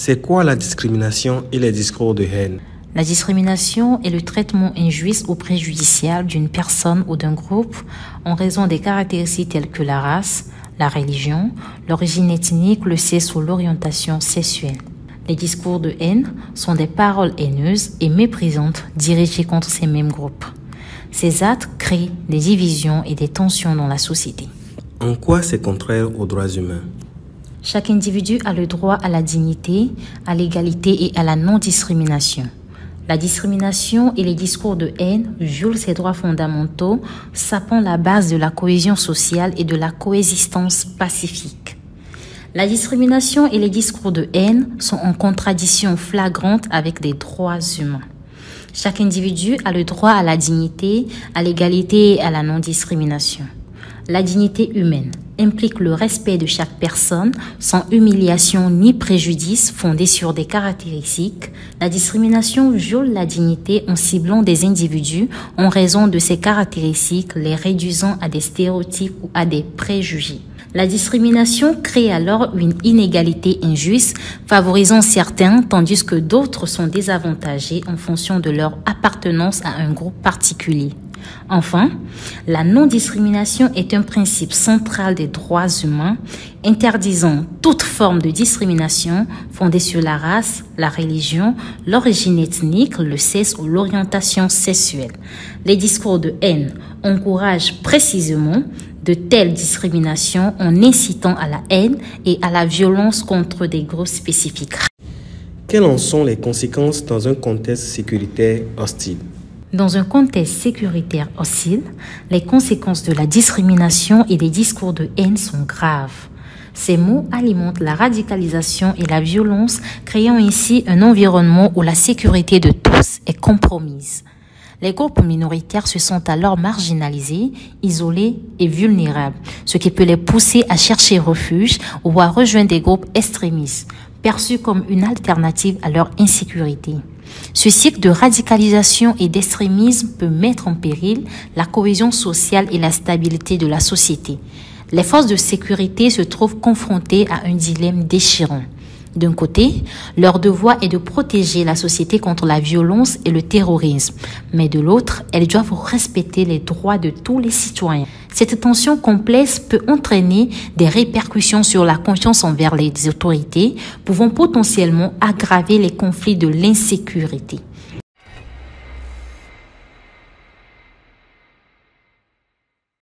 C'est quoi la discrimination et les discours de haine? La discrimination est le traitement injuste ou préjudiciable d'une personne ou d'un groupe en raison des caractéristiques telles que la race, la religion, l'origine ethnique, le sexe ou l'orientation sexuelle. Les discours de haine sont des paroles haineuses et méprisantes dirigées contre ces mêmes groupes. Ces actes créent des divisions et des tensions dans la société. En quoi c'est contraire aux droits humains? Chaque individu a le droit à la dignité, à l'égalité et à la non-discrimination. La discrimination et les discours de haine violent ces droits fondamentaux, sapant la base de la cohésion sociale et de la coexistence pacifique. La discrimination et les discours de haine sont en contradiction flagrante avec les droits humains. Chaque individu a le droit à la dignité, à l'égalité et à la non-discrimination. La dignité humaine implique le respect de chaque personne sans humiliation ni préjudice fondé sur des caractéristiques. La discrimination viole la dignité en ciblant des individus en raison de ces caractéristiques, les réduisant à des stéréotypes ou à des préjugés. La discrimination crée alors une inégalité injuste, favorisant certains tandis que d'autres sont désavantagés en fonction de leur appartenance à un groupe particulier. Enfin, la non-discrimination est un principe central des droits humains, interdisant toute forme de discrimination fondée sur la race, la religion, l'origine ethnique, le sexe ou l'orientation sexuelle. Les discours de haine encouragent précisément de telles discriminations en incitant à la haine et à la violence contre des groupes spécifiques. Quelles en sont les conséquences dans un contexte sécuritaire hostile? Dans un contexte sécuritaire hostile, les conséquences de la discrimination et des discours de haine sont graves. Ces mots alimentent la radicalisation et la violence, créant ainsi un environnement où la sécurité de tous est compromise. Les groupes minoritaires se sentent alors marginalisés, isolés et vulnérables, ce qui peut les pousser à chercher refuge ou à rejoindre des groupes extrémistes, perçus comme une alternative à leur insécurité. Ce cycle de radicalisation et d'extrémisme peut mettre en péril la cohésion sociale et la stabilité de la société. Les forces de sécurité se trouvent confrontées à un dilemme déchirant. D'un côté, leur devoir est de protéger la société contre la violence et le terrorisme, mais de l'autre, elles doivent respecter les droits de tous les citoyens. Cette tension complexe peut entraîner des répercussions sur la confiance envers les autorités, pouvant potentiellement aggraver les conflits de l'insécurité.